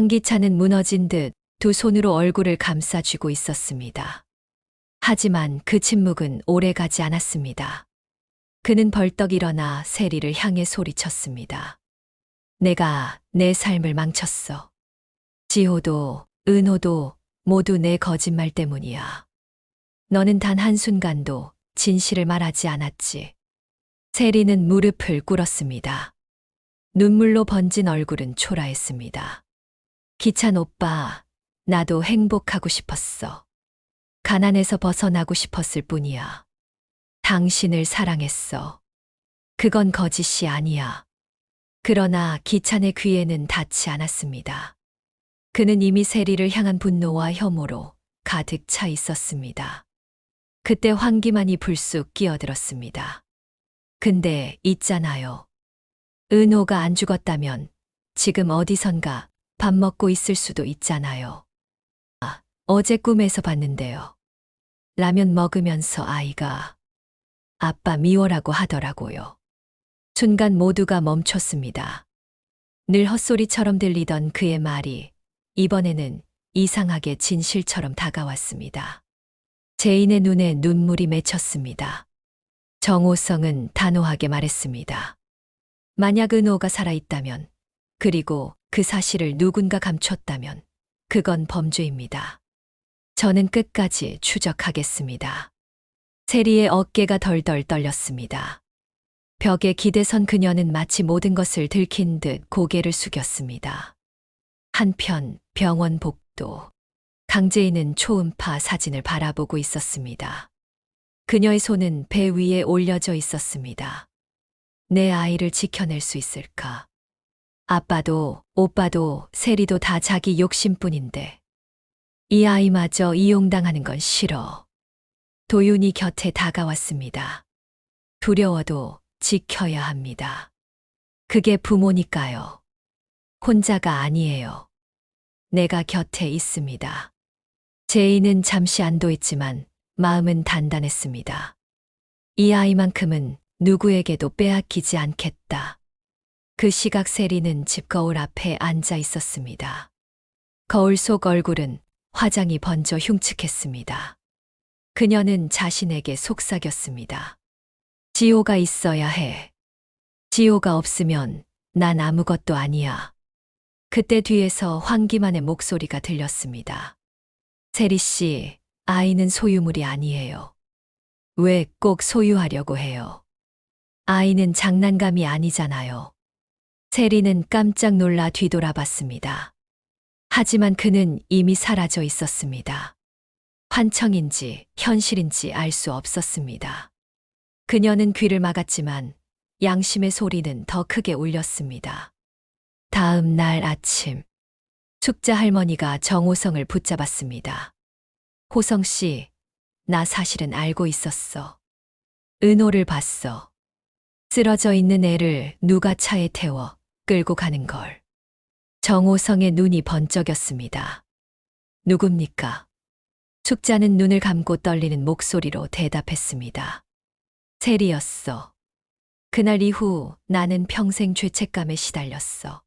황기찬은 무너진 듯 두 손으로 얼굴을 감싸쥐고 있었습니다. 하지만 그 침묵은 오래가지 않았습니다. 그는 벌떡 일어나 세리를 향해 소리쳤습니다. 내가 내 삶을 망쳤어. 지호도, 은호도 모두 내 거짓말 때문이야. 너는 단 한순간도 진실을 말하지 않았지. 세리는 무릎을 꿇었습니다. 눈물로 번진 얼굴은 초라했습니다. 기찬 오빠, 나도 행복하고 싶었어. 가난에서 벗어나고 싶었을 뿐이야. 당신을 사랑했어. 그건 거짓이 아니야. 그러나 기찬의 귀에는 닿지 않았습니다. 그는 이미 세리를 향한 분노와 혐오로 가득 차 있었습니다. 그때 황기만이 불쑥 끼어들었습니다. 근데 있잖아요. 은호가 안 죽었다면 지금 어디선가 밥 먹고 있을 수도 있잖아요. 아, 어제 꿈에서 봤는데요. 라면 먹으면서 아이가 아빠 미워라고 하더라고요. 순간 모두가 멈췄습니다. 늘 헛소리처럼 들리던 그의 말이 이번에는 이상하게 진실처럼 다가왔습니다. 제인의 눈에 눈물이 맺혔습니다. 정호성은 단호하게 말했습니다. 만약 은호가 살아있다면, 그리고 그 사실을 누군가 감췄다면, 그건 범죄입니다. 저는 끝까지 추적하겠습니다. 세리의 어깨가 덜덜 떨렸습니다. 벽에 기대선 그녀는 마치 모든 것을 들킨 듯 고개를 숙였습니다. 한편 병원 복도. 강재인은 초음파 사진을 바라보고 있었습니다. 그녀의 손은 배 위에 올려져 있었습니다. 내 아이를 지켜낼 수 있을까? 아빠도, 오빠도, 세리도 다 자기 욕심뿐인데 이 아이마저 이용당하는 건 싫어. 도윤이 곁에 다가왔습니다. 두려워도 지켜야 합니다. 그게 부모니까요. 혼자가 아니에요. 내가 곁에 있습니다. 제인은 잠시 안도했지만 마음은 단단했습니다. 이 아이만큼은 누구에게도 빼앗기지 않겠다. 그 시각 세리는 집 거울 앞에 앉아 있었습니다. 거울 속 얼굴은 화장이 번져 흉측했습니다. 그녀는 자신에게 속삭였습니다. 지호가 있어야 해. 지호가 없으면 난 아무것도 아니야. 그때 뒤에서 황기만의 목소리가 들렸습니다. 세리 씨, 아이는 소유물이 아니에요. 왜 꼭 소유하려고 해요? 아이는 장난감이 아니잖아요. 세리는 깜짝 놀라 뒤돌아봤습니다. 하지만 그는 이미 사라져 있었습니다. 환청인지 현실인지 알 수 없었습니다. 그녀는 귀를 막았지만 양심의 소리는 더 크게 울렸습니다. 다음 날 아침, 숙자 할머니가 정호성을 붙잡았습니다. 호성 씨, 나 사실은 알고 있었어. 은호를 봤어. 쓰러져 있는 애를 누가 차에 태워 끌고 가는 걸. 정호성의 눈이 번쩍였습니다. 누굽니까? 숙자는 눈을 감고 떨리는 목소리로 대답했습니다. 세리였어. 그날 이후 나는 평생 죄책감에 시달렸어.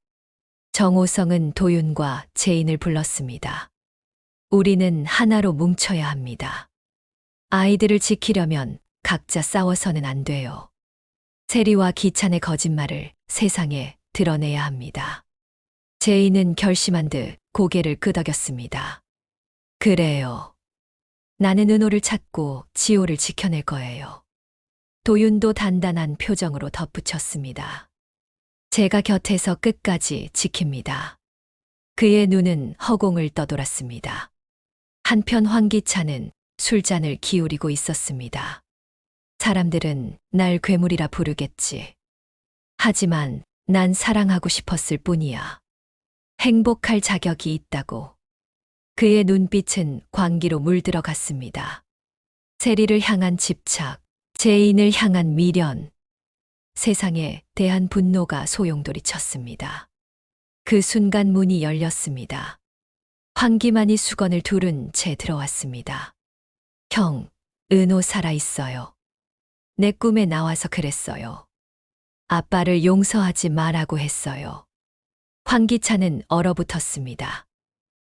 정호성은 도윤과 제인을 불렀습니다. 우리는 하나로 뭉쳐야 합니다. 아이들을 지키려면 각자 싸워서는 안 돼요. 세리와 기찬의 거짓말을 세상에 드러내야 합니다. 제인은 결심한 듯 고개를 끄덕였습니다. 그래요. 나는 은호를 찾고 지호를 지켜낼 거예요. 도윤도 단단한 표정으로 덧붙였습니다. 제가 곁에서 끝까지 지킵니다. 그의 눈은 허공을 떠돌았습니다. 한편 황기찬은 술잔을 기울이고 있었습니다. 사람들은 날 괴물이라 부르겠지. 하지만 난 사랑하고 싶었을 뿐이야. 행복할 자격이 있다고. 그의 눈빛은 광기로 물들어갔습니다. 세리를 향한 집착, 제인을 향한 미련, 세상에 대한 분노가 소용돌이 쳤습니다. 그 순간 문이 열렸습니다. 황기만이 수건을 두른 채 들어왔습니다. 형, 은호 살아있어요. 내 꿈에 나와서 그랬어요. 아빠를 용서하지 말라고 했어요. 황기찬은 얼어붙었습니다.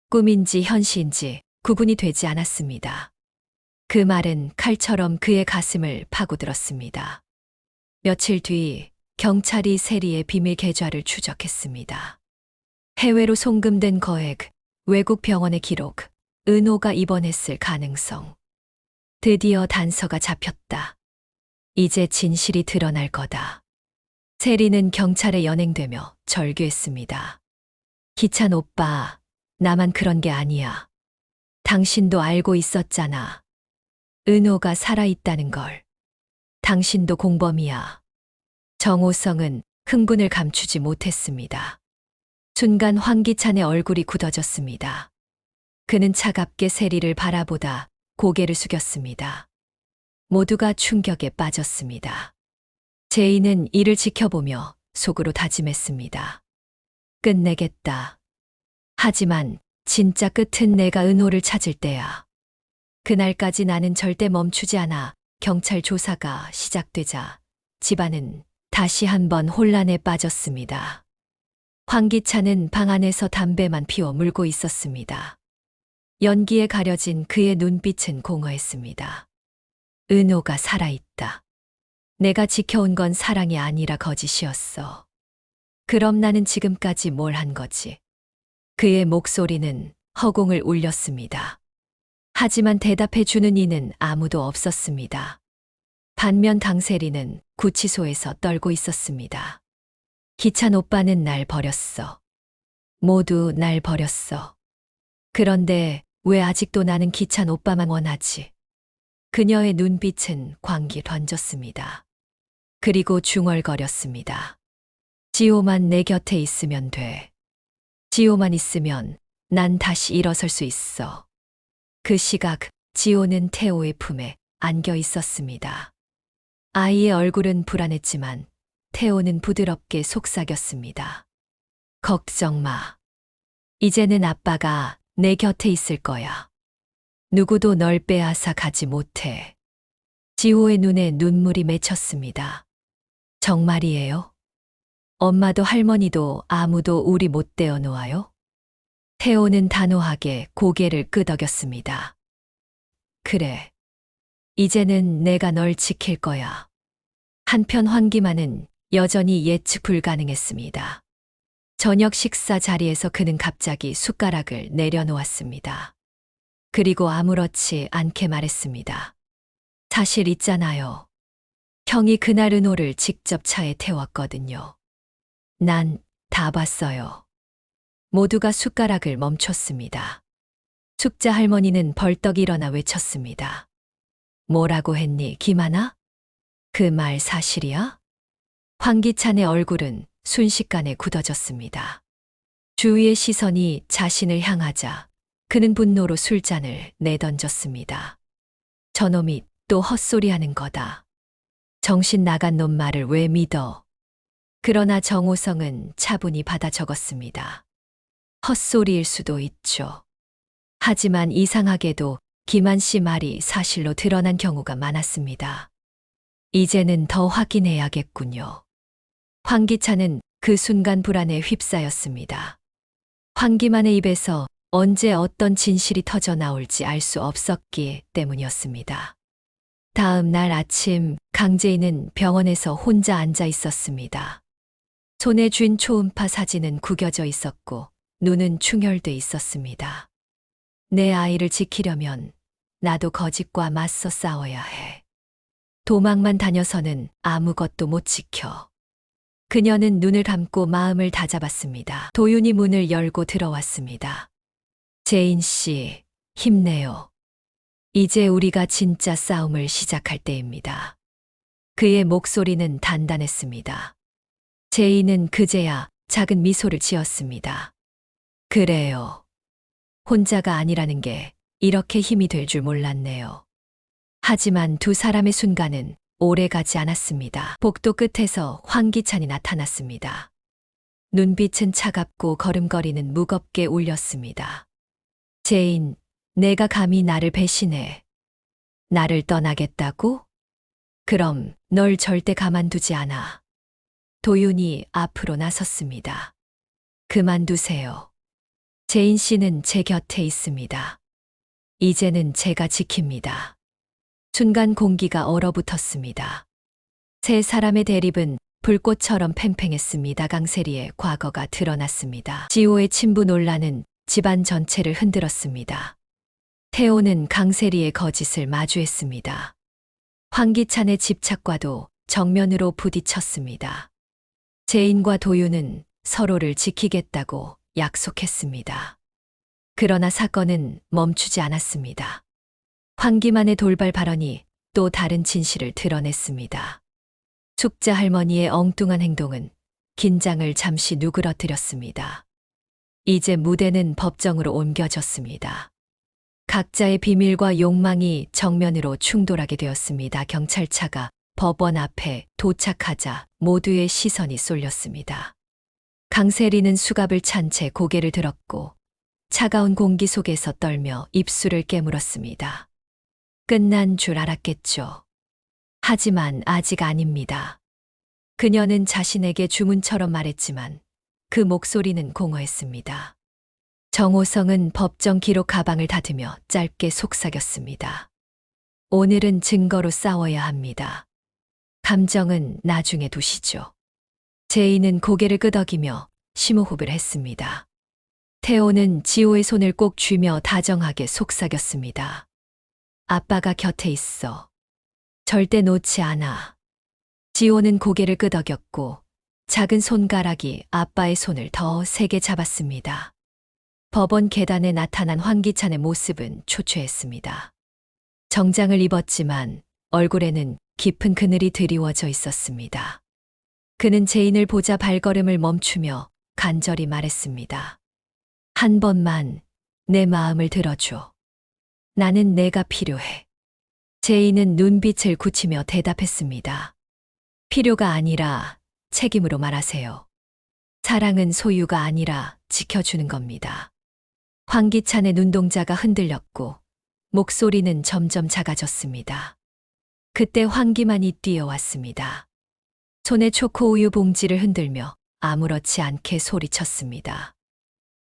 꿈인지 현실인지 구분이 되지 않았습니다. 그 말은 칼처럼 그의 가슴을 파고들었습니다. 며칠 뒤 경찰이 세리의 비밀 계좌를 추적했습니다. 해외로 송금된 거액, 외국 병원의 기록, 은호가 입원했을 가능성. 드디어 단서가 잡혔다. 이제 진실이 드러날 거다. 세리는 경찰에 연행되며 절규했습니다. 기찬 오빠, 나만 그런 게 아니야. 당신도 알고 있었잖아. 은호가 살아있다는 걸. 당신도 공범이야. 정호성은 흥분을 감추지 못했습니다. 순간 황기찬의 얼굴이 굳어졌습니다. 그는 차갑게 세리를 바라보다 고개를 숙였습니다. 모두가 충격에 빠졌습니다. 제인은 이를 지켜보며 속으로 다짐했습니다. 끝내겠다. 하지만 진짜 끝은 내가 은호를 찾을 때야. 그날까지 나는 절대 멈추지 않아. 경찰 조사가 시작되자 집안은 다시 한번 혼란에 빠졌습니다. 황기찬은 방 안에서 담배만 피워 물고 있었습니다. 연기에 가려진 그의 눈빛은 공허했습니다. 은호가 살아있다. 내가 지켜온 건 사랑이 아니라 거짓이었어. 그럼 나는 지금까지 뭘 한 거지? 그의 목소리는 허공을 울렸습니다. 하지만 대답해 주는 이는 아무도 없었습니다. 반면 강세리는 구치소에서 떨고 있었습니다. 기찬 오빠는 날 버렸어. 모두 날 버렸어. 그런데 왜 아직도 나는 기찬 오빠만 원하지? 그녀의 눈빛은 광기 던졌습니다. 그리고 중얼거렸습니다. 지호만 내 곁에 있으면 돼. 지호만 있으면 난 다시 일어설 수 있어. 그 시각 지호는 태호의 품에 안겨 있었습니다. 아이의 얼굴은 불안했지만 태호는 부드럽게 속삭였습니다. 걱정 마. 이제는 아빠가 내 곁에 있을 거야. 누구도 널 빼앗아 가지 못해. 지호의 눈에 눈물이 맺혔습니다. 정말이에요? 엄마도 할머니도 아무도 우리 못 떼어 놓아요? 태호는 단호하게 고개를 끄덕였습니다. 그래. 이제는 내가 널 지킬 거야. 한편 황기만은 여전히 예측 불가능했습니다. 저녁 식사 자리에서 그는 갑자기 숟가락을 내려놓았습니다. 그리고 아무렇지 않게 말했습니다. 사실 있잖아요. 형이 그날 은호를 직접 차에 태웠거든요. 난 다 봤어요. 모두가 숟가락을 멈췄습니다. 숙자 할머니는 벌떡 일어나 외쳤습니다. 뭐라고 했니, 김하나? 그 말 사실이야? 황기찬의 얼굴은 순식간에 굳어졌습니다. 주위의 시선이 자신을 향하자 그는 분노로 술잔을 내던졌습니다. 저놈이 또 헛소리하는 거다. 정신 나간 놈 말을 왜 믿어? 그러나 정호성은 차분히 받아 적었습니다. 헛소리일 수도 있죠. 하지만 이상하게도 김한 씨 말이 사실로 드러난 경우가 많았습니다. 이제는 더 확인해야겠군요. 황기찬은 그 순간 불안에 휩싸였습니다. 황기만의 입에서 언제 어떤 진실이 터져 나올지 알 수 없었기 때문이었습니다. 다음 날 아침 강재인은 병원에서 혼자 앉아 있었습니다. 손에 쥔 초음파 사진은 구겨져 있었고 눈은 충혈돼 있었습니다. 내 아이를 지키려면 나도 거짓과 맞서 싸워야 해. 도망만 다녀서는 아무것도 못 지켜. 그녀는 눈을 감고 마음을 다잡았습니다. 도윤이 문을 열고 들어왔습니다. 재인 씨, 힘내요. 이제 우리가 진짜 싸움을 시작할 때입니다. 그의 목소리는 단단했습니다. 제인은 그제야 작은 미소를 지었습니다. 그래요. 혼자가 아니라는 게 이렇게 힘이 될 줄 몰랐네요. 하지만 두 사람의 순간은 오래 가지 않았습니다. 복도 끝에서 황기찬이 나타났습니다. 눈빛은 차갑고 걸음걸이는 무겁게 울렸습니다. 제인, 내가 감히 나를 배신해. 나를 떠나겠다고? 그럼 널 절대 가만두지 않아. 도윤이 앞으로 나섰습니다. 그만두세요. 제인 씨는 제 곁에 있습니다. 이제는 제가 지킵니다. 순간 공기가 얼어붙었습니다. 세 사람의 대립은 불꽃처럼 팽팽했습니다. 강세리의 과거가 드러났습니다. 지호의 친부 논란은 집안 전체를 흔들었습니다. 태호는 강세리의 거짓을 마주했습니다. 황기찬의 집착과도 정면으로 부딪혔습니다. 제인과 도윤은 서로를 지키겠다고 약속했습니다. 그러나 사건은 멈추지 않았습니다. 황기만의 돌발 발언이 또 다른 진실을 드러냈습니다. 숙자 할머니의 엉뚱한 행동은 긴장을 잠시 누그러뜨렸습니다. 이제 무대는 법정으로 옮겨졌습니다. 각자의 비밀과 욕망이 정면으로 충돌하게 되었습니다. 경찰차가 법원 앞에 도착하자 모두의 시선이 쏠렸습니다. 강세리는 수갑을 찬 채 고개를 들었고 차가운 공기 속에서 떨며 입술을 깨물었습니다. 끝난 줄 알았겠죠. 하지만 아직 아닙니다. 그녀는 자신에게 주문처럼 말했지만 그 목소리는 공허했습니다. 정호성은 법정 기록 가방을 닫으며 짧게 속삭였습니다. 오늘은 증거로 싸워야 합니다. 감정은 나중에 두시죠. 제인은 고개를 끄덕이며 심호흡을 했습니다. 태호는 지호의 손을 꼭 쥐며 다정하게 속삭였습니다. 아빠가 곁에 있어. 절대 놓지 않아. 지호는 고개를 끄덕였고 작은 손가락이 아빠의 손을 더 세게 잡았습니다. 법원 계단에 나타난 황기찬의 모습은 초췌했습니다. 정장을 입었지만 얼굴에는 깊은 그늘이 드리워져 있었습니다. 그는 제인을 보자 발걸음을 멈추며 간절히 말했습니다. 한 번만 내 마음을 들어줘. 나는 내가 필요해. 제인은 눈빛을 굳히며 대답했습니다. 필요가 아니라 책임으로 말하세요. 사랑은 소유가 아니라 지켜주는 겁니다. 황기찬의 눈동자가 흔들렸고 목소리는 점점 작아졌습니다. 그때 황기만이 뛰어왔습니다. 손에 초코우유 봉지를 흔들며 아무렇지 않게 소리쳤습니다.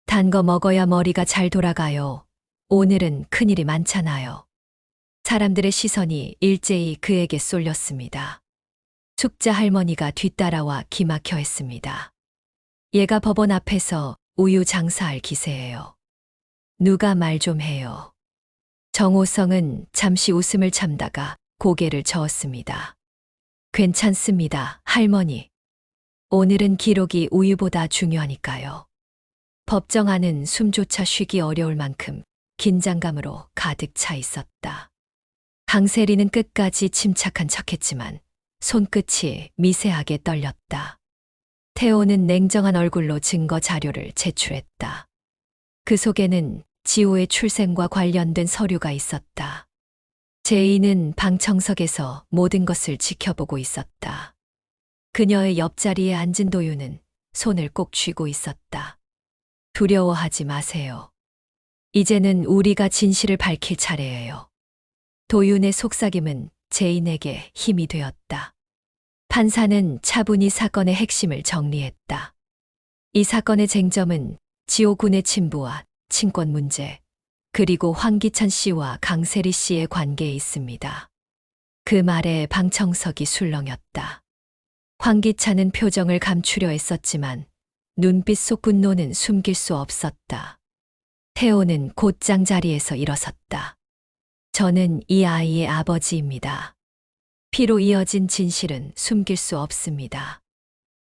단 거 먹어야 머리가 잘 돌아가요. 오늘은 큰일이 많잖아요. 사람들의 시선이 일제히 그에게 쏠렸습니다. 숙자 할머니가 뒤따라와 기막혀 했습니다. 얘가 법원 앞에서 우유 장사할 기세예요. 누가 말 좀 해요. 정호성은 잠시 웃음을 참다가 고개를 저었습니다. 괜찮습니다, 할머니. 오늘은 기록이 우유보다 중요하니까요. 법정 안은 숨조차 쉬기 어려울 만큼 긴장감으로 가득 차 있었다. 강세리는 끝까지 침착한 척했지만 손끝이 미세하게 떨렸다. 태호는 냉정한 얼굴로 증거 자료를 제출했다. 그 속에는 지호의 출생과 관련된 서류가 있었다. 제인은 방청석에서 모든 것을 지켜보고 있었다. 그녀의 옆자리에 앉은 도윤은 손을 꼭 쥐고 있었다. 두려워하지 마세요. 이제는 우리가 진실을 밝힐 차례예요. 도윤의 속삭임은 제인에게 힘이 되었다. 판사는 차분히 사건의 핵심을 정리했다. 이 사건의 쟁점은 지호 군의 친부와 친권 문제, 그리고 황기찬 씨와 강세리 씨의 관계에 있습니다. 그 말에 방청석이 술렁였다. 황기찬은 표정을 감추려 애썼지만 눈빛 속 분노는 숨길 수 없었다. 태호는 곧장 자리에서 일어섰다. 저는 이 아이의 아버지입니다. 피로 이어진 진실은 숨길 수 없습니다.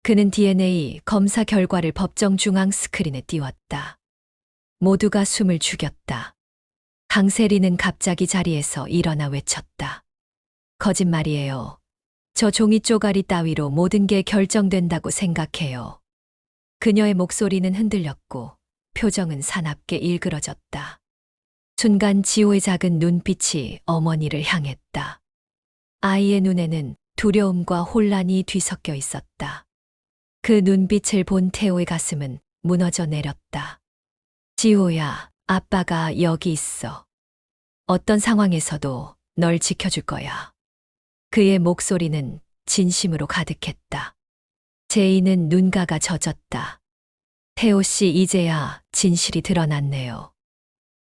그는 DNA 검사 결과를 법정 중앙 스크린에 띄웠다. 모두가 숨을 죽였다. 강세리는 갑자기 자리에서 일어나 외쳤다. 거짓말이에요. 저 종이 쪼가리 따위로 모든 게 결정된다고 생각해요. 그녀의 목소리는 흔들렸고 표정은 사납게 일그러졌다. 순간 지호의 작은 눈빛이 어머니를 향했다. 아이의 눈에는 두려움과 혼란이 뒤섞여 있었다. 그 눈빛을 본 태호의 가슴은 무너져 내렸다. 지호야, 아빠가 여기 있어. 어떤 상황에서도 널 지켜줄 거야. 그의 목소리는 진심으로 가득했다. 제인은 눈가가 젖었다. 태호 씨 이제야 진실이 드러났네요.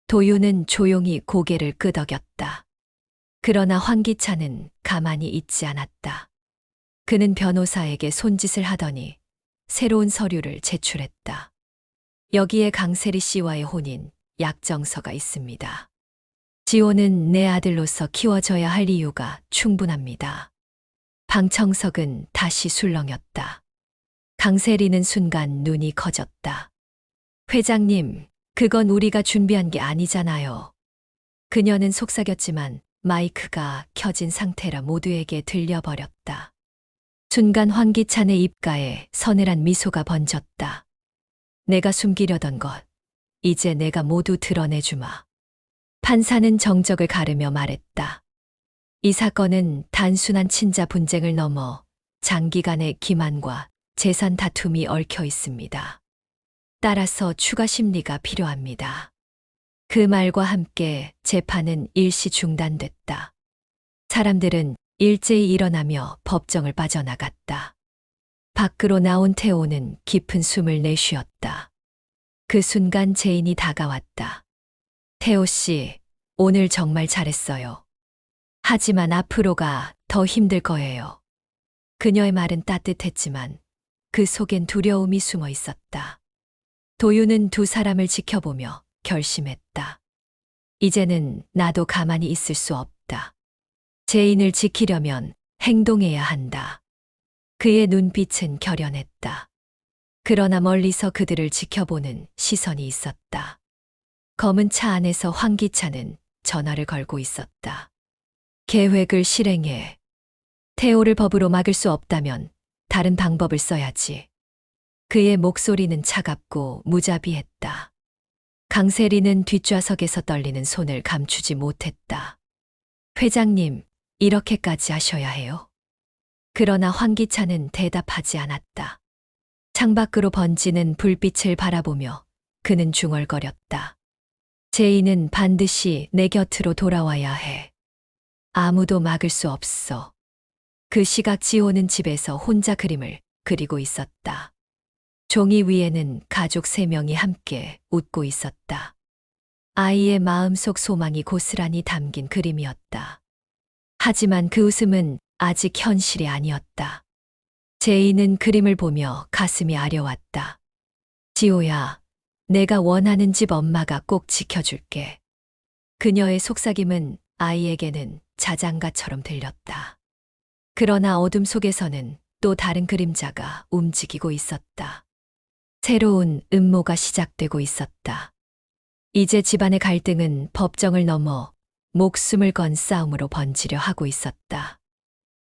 도윤은 조용히 고개를 끄덕였다. 그러나 황기찬은 가만히 있지 않았다. 그는 변호사에게 손짓을 하더니 새로운 서류를 제출했다. 여기에 강세리 씨와의 혼인 약정서가 있습니다. 지호는 내 아들로서 키워져야 할 이유가 충분합니다. 방청석은 다시 술렁였다. 강세리는 순간 눈이 커졌다. 회장님, 그건 우리가 준비한 게 아니잖아요. 그녀는 속삭였지만 마이크가 켜진 상태라 모두에게 들려버렸다. 순간 황기찬의 입가에 서늘한 미소가 번졌다. 내가 숨기려던 것, 이제 내가 모두 드러내주마. 판사는 정적을 가르며 말했다. 이 사건은 단순한 친자 분쟁을 넘어 장기간의 기만과 재산 다툼이 얽혀 있습니다. 따라서 추가 심리가 필요합니다. 그 말과 함께 재판은 일시 중단됐다. 사람들은 일제히 일어나며 법정을 빠져나갔다. 밖으로 나온 태호는 깊은 숨을 내쉬었다. 그 순간 제인이 다가왔다. 태호 씨, 오늘 정말 잘했어요. 하지만 앞으로가 더 힘들 거예요. 그녀의 말은 따뜻했지만 그 속엔 두려움이 숨어 있었다. 도윤은 두 사람을 지켜보며 결심했다. 이제는 나도 가만히 있을 수 없다. 제인을 지키려면 행동해야 한다. 그의 눈빛은 결연했다. 그러나 멀리서 그들을 지켜보는 시선이 있었다. 검은 차 안에서 황기찬은 전화를 걸고 있었다. 계획을 실행해. 태호를 법으로 막을 수 없다면 다른 방법을 써야지. 그의 목소리는 차갑고 무자비했다. 강세리는 뒷좌석에서 떨리는 손을 감추지 못했다. 회장님, 이렇게까지 하셔야 해요? 그러나 황기찬은 대답하지 않았다. 창밖으로 번지는 불빛을 바라보며 그는 중얼거렸다. 제인은 반드시 내 곁으로 돌아와야 해. 아무도 막을 수 없어. 그 시각 지호는 집에서 혼자 그림을 그리고 있었다. 종이 위에는 가족 3명이 함께 웃고 있었다. 아이의 마음속 소망이 고스란히 담긴 그림이었다. 하지만 그 웃음은 아직 현실이 아니었다. 제이는 그림을 보며 가슴이 아려왔다. 지호야, 내가 원하는 집 엄마가 꼭 지켜줄게. 그녀의 속삭임은 아이에게는 자장가처럼 들렸다. 그러나 어둠 속에서는 또 다른 그림자가 움직이고 있었다. 새로운 음모가 시작되고 있었다. 이제 집안의 갈등은 법정을 넘어 목숨을 건 싸움으로 번지려 하고 있었다.